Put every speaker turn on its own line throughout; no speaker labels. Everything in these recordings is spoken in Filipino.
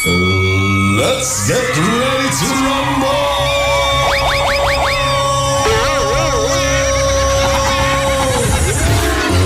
Let's get ready to rumble!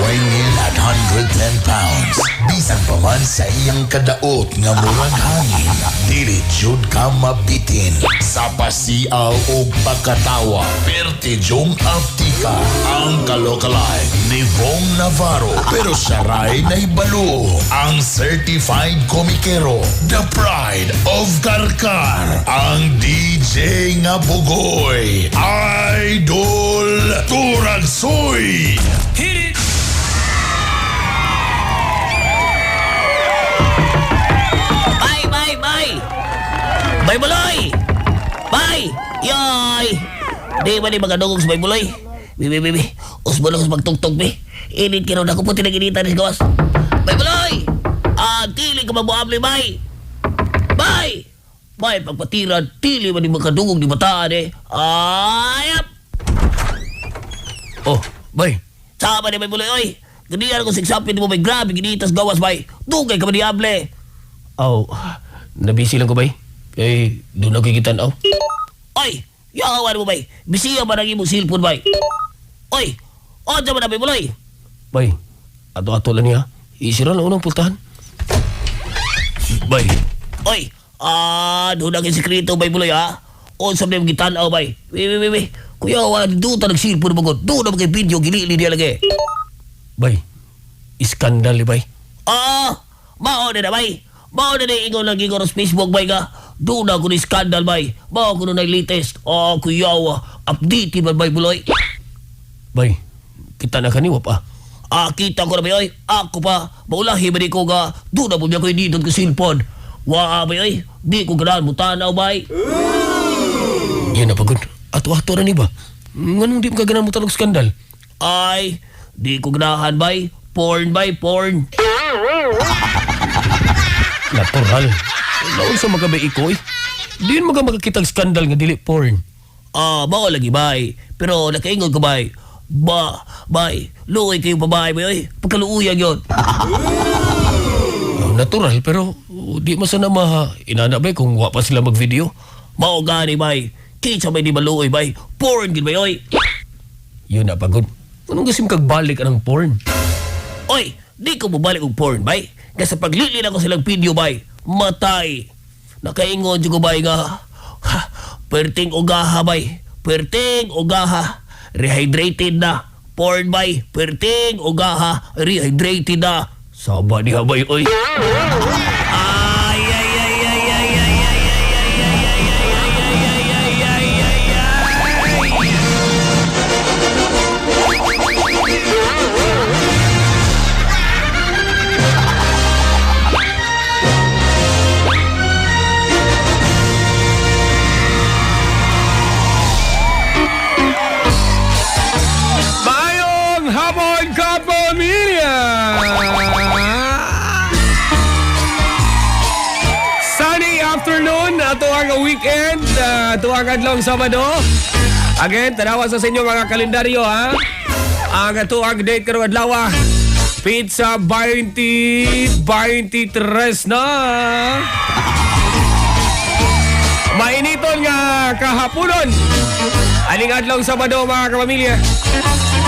Weighing in at 110 pounds. Bisan pa man sa iyang kadaot nga murag hangin, dili jud ka mabitin. Sa pasiaw o pagkatawa, perti jong aptika ang kalokalay ni Vong Navarro. Pero siya ray na ibalo, ang certified komikero, the pride of Karkar, ang DJ nga bugoy, Idol Turagsoy. Hit it!
Bay Buloy! Bay! Yoy! Di ba ni magadugog sa Bay Buloy? Bibi. Usbulong sa magtugtog, bi. Init kinaw na ko po tinaginitan ni gawas. Bay Buloy! Tili ka mabuamli, bay! Bay! Bay, pagpatiran, tili ba ni magadugog ni bataan, eh? Ayap! Oh, bay. Sama ni Bay Buloy, oy! Ganyan ko sigsapin mo, bay. Grabe, ginitas gawas, bay. Dugay ka maniable.
Oh, nabisi lang ko, bay. Eh, doon ako kikitan, oh.
Oy! Yawan mo, bay! Bisiya ba nang imong silpon, bay? Oy! O, dyan mo na, bay, Buloy!
Bay, ato-ato lang niya. Isira lang unang pultahan. Bay.
Oy! Doon ang sekreto, bay, Buloy, ha? O, sa mga gitanaw, bay. Bay. Kuya, doon ta nagsilpon mo, doon na mga video, ginili niya lagi.
Bay, iskandal, bay.
Mao na, bay. Mao na ingon lang ingon sa Facebook, bay, ka. Doon ako ni skandal, bay. Mao ko na latest. Kuya, update man, bay, Buloy.
Bay, kita na kaniwa pa.
Kita ko na, bay, oy. Ako pa. Maulahi ba di ko nga. Doon na po niya ko inidon ko silpon. Bay, oy. Di ko ganahan mo tanaw, bay.
Yan na pagod. Ato-ato na ni ba? Nganong di mo kaganahan mo talong skandal?
Ay, di ko ganahan, bay. Porn, bay, porn.
Natural. Laon sa magabay iko, eh. Di yun magkakitang skandal nga dili porn.
Mao lagi, bay. Pero nakaingon ko, bay. Bay, luoy kayo babae, bay. Pagkaluuyang yun.
Natural, pero di masana inana, bay, kung wa pa sila mag-video.
Mao gani, bay. Kitsa may di maluoy, bay. Porn, gin, bay, oy.
Yun na, pagod. Anong gasim kagbalik ng porn?
Oy, di ko mabalik og porn, bay. Kasi paglilin ako silang video, bay. Matay. Nakaingon dyan ko, bay, nga. Perting ugaha, bay. Perting ugaha. Rehydrated na. Porn, bay. Perting ugaha. Rehydrated na.
Saba niya, bay, oy. Weekend, tuwag adlong Sabado. Again, tanawa sa inyo mga kalendaryo, ha? Ang tuwag date karong adlaw, Pizza 2023 na. Mainiton nga kahaponon. Aling adlong Sabado, mga kapamilya.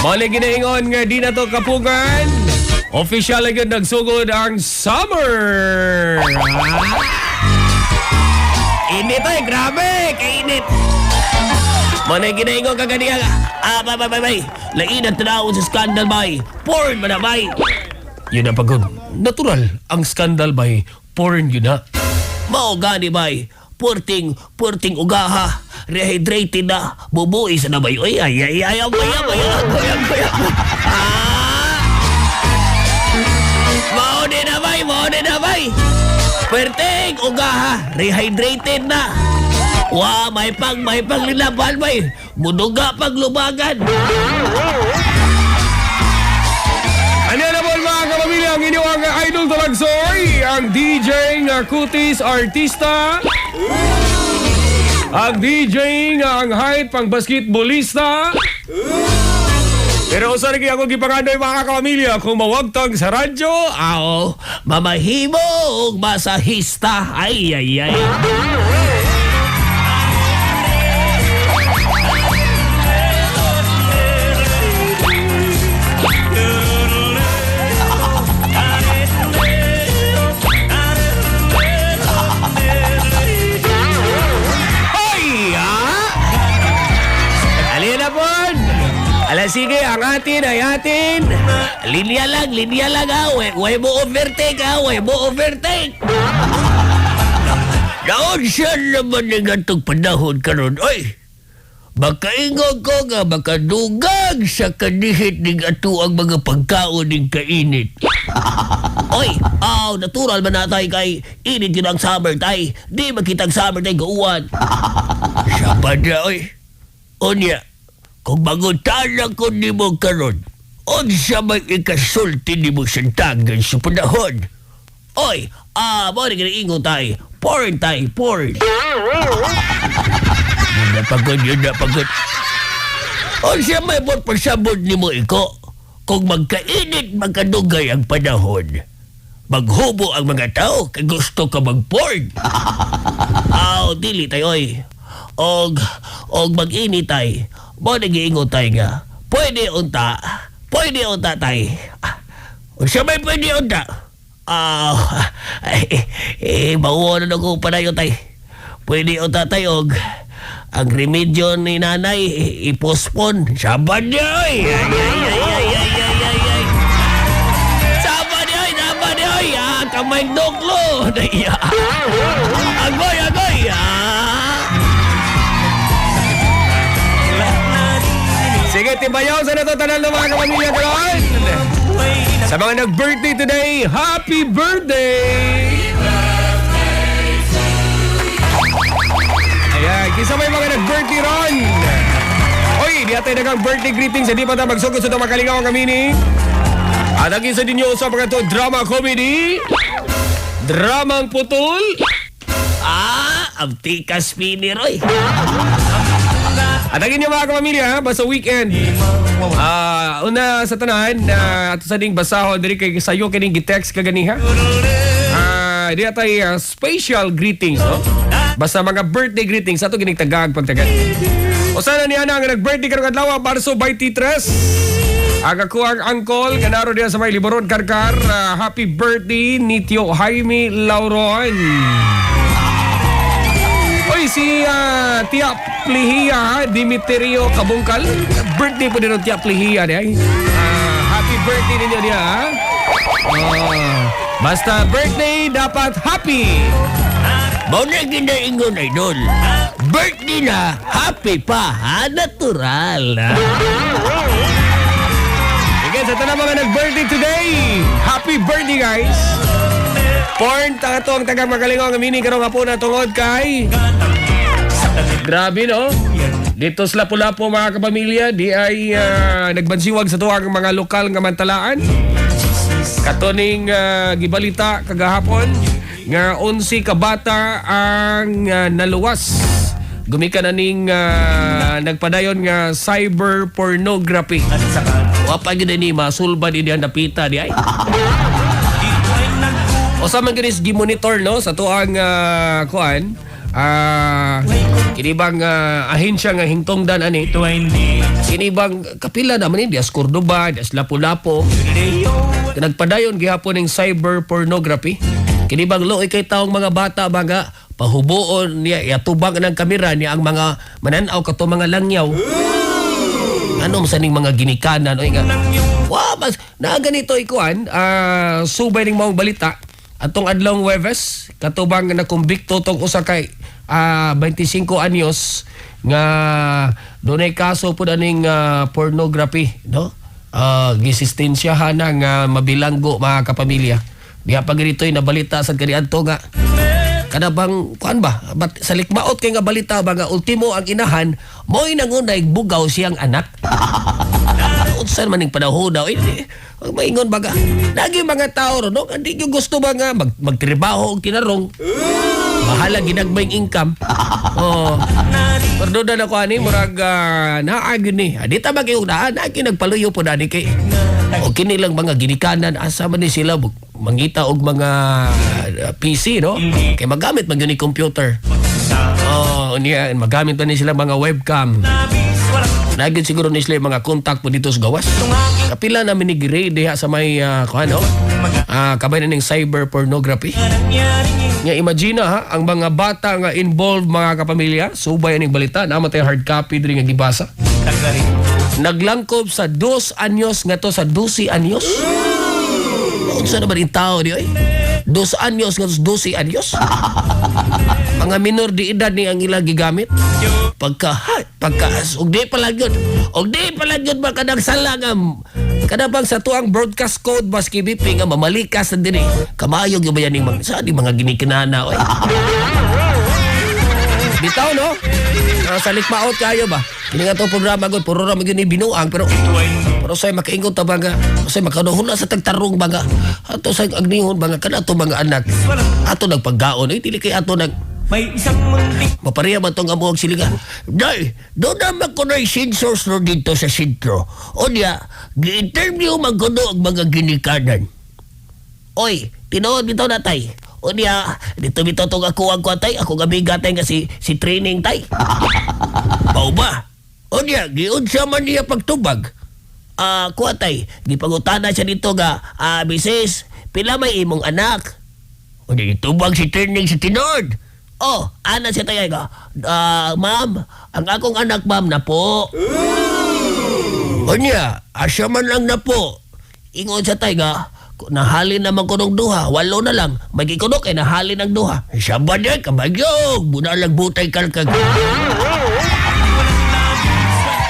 Mali ginaingon nga di na to kapugan. Official agad nagsugod ang summer.
Init, ay, grabe! Kainit! Manay ginaingon ka ganiya. Bay. Lainat na ako sa skandal, bay. Porn ba na, bay?
Yun na pagod. Natural. Ang skandal, bay. Porn yun na.
Mao gani, bay. Purting ugaha. Rehydrated na. Bubuhay sa na, bay. Ay. Mao din na, bay. Perting ugaha, rehydrated na. May pang lilaban, bay. Muduga paglubagan.
Ano na po mga kapamilya, ang inyong idol Turagsoy, ang DJ nga kutis artista, ang DJ nga ang height pang basketballista, Pero usa rin ako gipangandoy mga kapamilya kung mawagtang sa radyo.
Ao, mamahimo og masahista. Ay, ay, ay.
Hoy! Alin na po! Ala sige, ang atin ay atin.
Linya lang ha. Way mo overtake ha. Way mo overtake. Naon siya naman ng atong panahon karon. Oy! Makaingog ko nga makadugag sa kanihit ng ato ang mga pagkaon ng kainit. Oy, natural man natay kay init yun ang summer tay. Di makitang summer tay gauwan. Siya pa na, oy. Onya, kung manguntalang ko ni mo karon, unsa may ikasulti ni mo sa tagan sa panahon. Oy, mo rin kinaingon tay. Porn tay, porn. Yun na pagod. Unsa may bot pasabot ni mo iko? Kung magkainit magkadugay ang panahon, maghubo ang mga tao kay gusto ka mag-porn. Dili tayo oy. Og mag-init tay. Mo nagiingon tay nga. Pwede unta tay. Unsa may pwede unta? Mauwanan ako panayon tay. Pwede unta tay og ang remedyo ni nanay ipospon. Sabad niya oy. Sabad niya oy. Kamay doklo. Agoy.
Sige, tibayaw sa nato tanan ng mga kapamilya karon. Sa mga nag-birthday today, happy birthday! Ayan, kisa may mga nag-birthday ron. Oy, di atay nagang birthday greetings. Hindi pa tayo magsugod sa itong makalingaw ang kamini. At ang isa din nyo sa mga to drama comedy, dramang putol.
Ang tikas pini roy.
At ang inyo mga kapamilya, basta weekend. Una sa tanan, ato sa ding basahon, diri kay sayo kining gitext kaganiha. Di atay special greetings, no? Basta mga birthday greetings, ato gining tagag pagtagad. O sana niya na ang nag-birthday karong adlaw, Marso 23. Ang ako ang uncle, ganaro diya sa may Liboron Karkar. Happy birthday, Nityo Jaime Lauron. Oy, si Tia Plihia Dimitrio Kabungkal. Birthday po din ng Tia Plihia niya. Happy birthday ninyo niya, ha? Basta birthday, dapat happy.
Mau na ginaingon idol. Birthday na, happy pa, ha? Natural, ha?
Again, sa tanang mga nag-birthday today, happy birthday, guys. Porn, tato ang tagang magalingaw ang mini karong hapon na tungod kay... Grabe, no? Dito sa Lapu-Lapu, mga kapamilya, di ay nagbansiwag sa tuwang mga lokal nga mantalaan. Katuning gibalita kagahapon nga 11 ka bata ang naluwas. Gumikan na ning nagpadayon nga cyber pornography. Wapa gid ni masulba di diyan napita di ay. O sa man ginis gi-monitor no sa tuang kuan kinibang ahensya nga hingtungdan ani. Kinibang kapila naman ni Dias Cordoba, Dias Lapu-Lapu. Nagpadayon gihapon ning cyber pornography. Kinibang luoy kay taong mga bata baga pahubuon niya iatubang ng kamera niya ang mga mananaw kato mga langyaw. Ano sa ning mga ginikanan o nga. Mas na ganito ikuan subay ning mga balita atong adlong Huwebes katubang nakumbikto tong usa kay 25 anyos nga dunay kaso pud aning pornography no. Gisistensyahan nga mabilanggo mga kapamilya. Diha pa ganito'y nabalita sa kaniadto nga kanabang kuan ba sa likmaot kay nga balita ba nga ultimo ang inahan mo'y nangunay bugaw siyang anak. Unsa man ning panahon daw maingon baga lagi mga tao ro no hindi yung gusto ba nga magtrabaho og tinarong Bahala ginagmay income. Oh. Pero doon ako ani murag naagin ni. Di ta magiugdaan na nagpaluyo po dani kay. O kini lang mga ginikanan asa man ni sila mangita og mga PC no. Kay magamit man gyud ni computer. Oh, niya magamit man ni sila mga webcam. Nagin siguro ni sila mga contact po dito sa gawas. Kapila namin ni grade diha sa may kabay na ng cyber pornography. Nga imagine ha, ang mga bata nga involved mga kapamilya, subay aning balita, namatay hard copy diri nga gibasa. Naglangkob sa 2 anyos nga to sa 12 anyos. Unsa na ba rin tao di oy? 2 anyos nga 12 anyos. Mga minor di edad ni ang ilang gigamit. Pagka og di pala gyud ba kadang sala nga kadabang sa tuang broadcast code maski BP nga mamalikas na din kamayog yung bayan ng sa di mga ginikinana oy. Bitaw no? Sa likmaot kayo ba? Kini nga to programa gud puro ra magini binuang pero say makaingon ta baga say makaduhon na sa tagtarong baga ato say agnihon baga kanato mga anak ato nagpaggaon dili kay ato may isang mapareha man itong amuhang siliga. Day, doon naman ko na sensors no dito sa sentro. O niya, gi-interview man ko ang mga ginikanan. Oy, tinood bitaw na tay. O niya, dito bitaw itong ako ang tay. Ako gabiga tay nga si training tay. Pao ba? O niya, giunsa man niya pagtubag. Kuha tay, gipangutana siya dito nga, Mrs. Pila may imong anak? O niya, gitubag si training si tinood. Oh, ana siya tayo ka. Ma'am, ang akong anak ma'am na po. O niya, asya man lang na po. Ingon siya tayo ka. Nahalin naman ko ng duha. 8 na lang. Magkikunok ay nahalin ng duha. Siya ba niya? Kabagyog. Bunalag butay kalkag.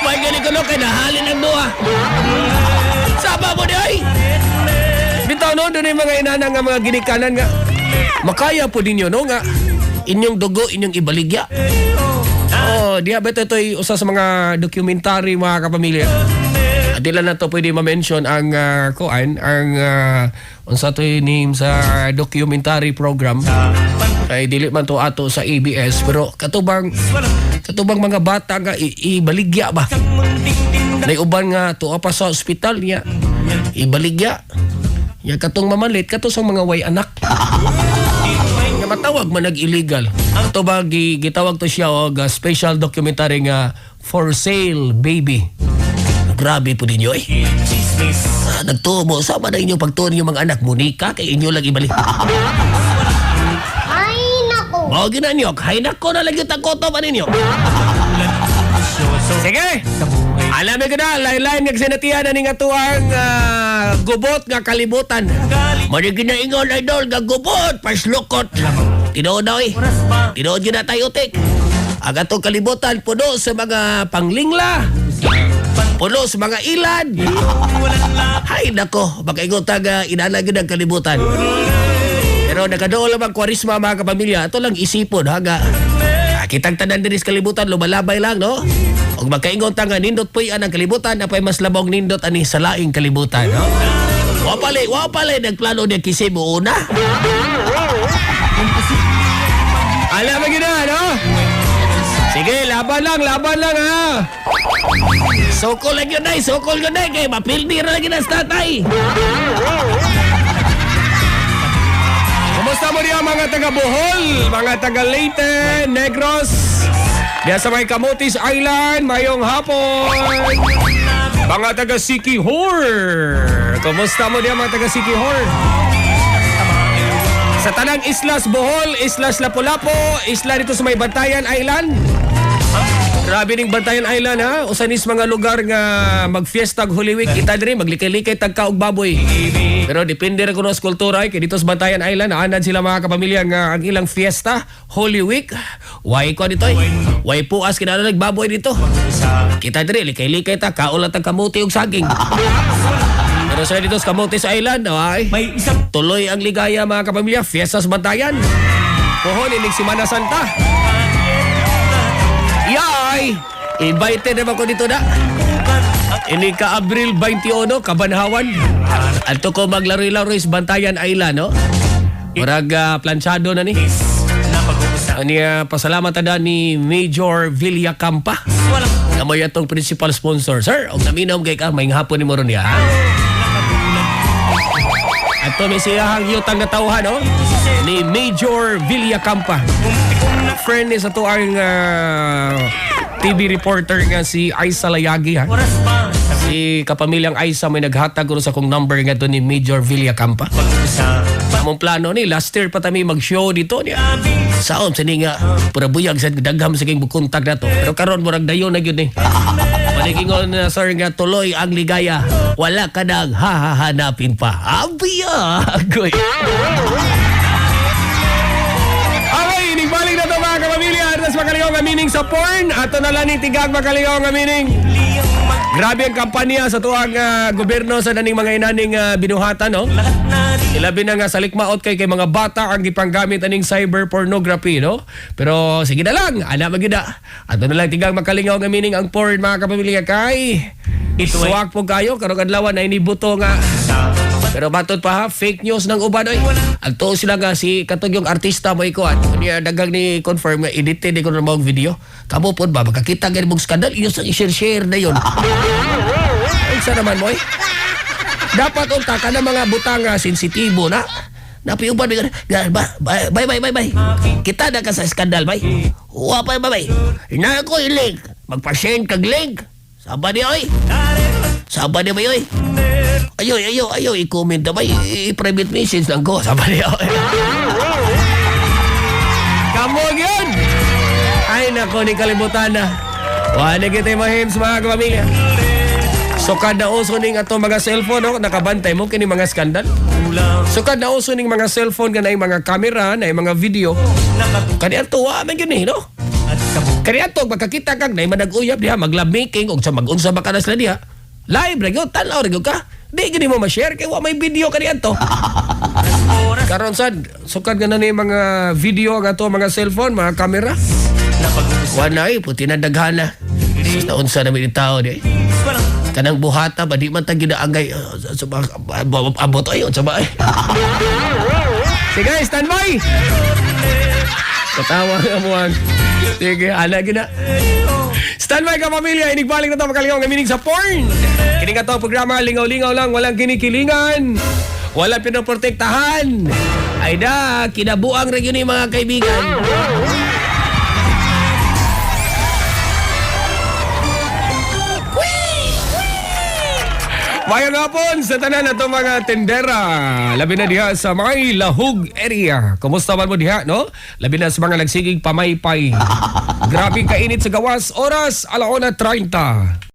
Magkikunok ay nahalin ng duha. Saba mo niya ay. Bitaw no, doon yung mga inanang nga mga ginikanan nga. Makaya po ninyo no nga. Inyong dugo, inyong ibaligya. Oh, diya beto ito'y usa sa mga documentary mga kapamilya. Adila na to pwede ma-mention ang unsa to'y name sa documentary program. Ay dili man to ato sa ABS pero katubang mga bata nga ibaligya ba. Naiuban nga tuwa pa sa ospital niya. Ibaligya. Ya katong mamalit kato sa mga way anak. Nga matawag man nag-illegal. Ito ba gitawag to siya special documentary nga For Sale Baby. Grabe po ninyo eh. Nagtubo, sama na inyong pagtuon yung mga anak mo. Nika, kay inyo lang ibalik.
Ay, nako.
O, ginanyok. Hay nako na lang yung takoto pa ninyo. Sige. Alam mo ko na, lain-lain nga sinatihan na nga tuwang gubot nga kalibutan. Marigin na ingon, idol, nga gubot, paslukot. Tinood na eh. Tinood yun na tayo, tik. Ang atong kalibutan, puno sa mga panglingla. Puno sa mga ilan. Hay nako, baka ingon taga inalagin ang kalibutan. Pero nakadool lang ang kwarisma mga kapamilya. Ito lang isipon, haga. Kitang tanan din sa kalibutan, lumalabay lang, no? Og magkaingon ta nga nindot po'y anang kalibutan, na pa'y mas labong nindot ani sa laing kalibutan, no? Wapalay, nagplano niya kisib mo una. Alam mo gina, no? Sige, laban lang, ha? Sokol lang yun, kay mapildi rin lang sa tatay. Kumusta mo diya mga taga Bohol, mga taga Leyte, Negros, diya sa may Camotes Island, mayong hapon. Mga taga Siquijor, kumusta mo diya mga taga Siquijor? Sa tanang Islas Bohol, Islas Lapu-Lapu, isla dito sa may Bantayan Island. Grabe ning Bantayan Island ha. Usanis mga lugar nga magfiesta Holy Week. Kita diri maglikay-likay tagka og baboy. Pero depende ra kuno sa kultura kay dito sa Bantayan Island aanad sila mga kapamilya nga ang ilang fiesta Holy Week. Way ko dito. Way puas kinahanglan nagbaboy dito. Kita diri likay-likay ta kaulat tag kamuti og saging. Pero sa dito sa Camotes Island, ay may isang tuloy ang ligaya mga kapamilya, fiesta sa Bantayan. Pohon inig Semana Santa. Yay! Invited naman ko dito na. Ini ka Abril 21, Kabanhawan. Alto ko maglaro-laro sa Bantayan Island, no? Murag planchado na ni. Niya pasalamat ada ni Major Villacampa. Amo yatong principal sponsor. Sir, og naminom kay ka may hapon ni mo ron niya. Ato may siyahang yutang natauhan, no? Ni Major Villacampa. Friend ni sa to ang TV reporter nga si Aisa Layagi, ha? Si kapamilyang Aisa may naghatag ko sa kong number nga to ni Major Villacampa. Among plano ni last year pa tami mag-show dito niya. Saon sa nga pura buyag sa dagham sa king bukontak na to. Pero karon murag dayon na gyud ni. Panigingon na sir nga tuloy ang ligaya. Wala ka nang hahahanapin pa. Abiya! Agoy! Okay, balik na to mga kapamilya. Arnas makaligaw nga meaning sa porn. Ato na lang ni tigag makaligaw nga meaning. Grabe ang kampanya sa tuwang gobyerno sa daning mga inaning binuhatan, no? Ilabi na nga sa likmaot kay mga bata ang gipanggamit aning cyber pornography, no? Pero sige na lang, ana magida. Ato na lang tigang makalingaw nga meaning ang porn mga kapamilya kay. Isuwak po kayo karong adlaw na inibuto nga. Pero batot pa ha, fake news ng uban oy. Agto sila nga si katong yung artista mo ikuan. Niya dagang ni confirm nga edited ko na mga video. Kamo pod ba makakita gani mong skandal iyo sang i-share na yon. Ay sa naman mo eh. Dapat unta ka na mga butang sensitibo na. Napiuban bye. Kita na ka sa skandal bay. Wa pa bye. Ina ko i-link. Magpa-send kag link. Saba di oy. Saba di ba oy. Ayaw, i-comment na ba? I-private message lang ko. Sabi niya. Kamog yun! Ay, nako, ni kalimutan na. Wala kita yung mahims, mga kapamilya. So, kada uso ning ato mga cellphone, no? Nakabantay mo kini mga skandal. So, kada uso ning mga cellphone, na yung mga camera, na yung mga video. Kani ato, amin yun no? Kani ato, magkakita kag na yung manag-uyab diha, mag-love making, o sa mag-unsa bakanas na diha. Live, regyo, tanaw, regyo ka. Di gini mo ma-share kay wa may video kaniya to. Karon sad sukad nga na ni mga video nga to mga cellphone, mga camera. Wa na puti na daghana. Sa unsa na mi tao di. Kanang buhata ba di man ta ginaangay sa abot ayon sa bae. Sige, stand by. Katawa nga mo ang. Sige, ala gina. Stand by ka pamilya, inigbalik na ito makaligaw ng meaning sa porn. Kining ka ito programa, lingaw-lingaw lang, walang kinikilingan, walang pinoprotektahan. Ay da, kinabuang rin yun mga kaibigan. Mayang hapon sa tanan na ito mga tendera. Labi na diha sa may Lahug area. Kumusta man mo diha, no? Labi na sa mga nagsigig pamaypay. Grabe kainit sa gawas. Oras, 1:30.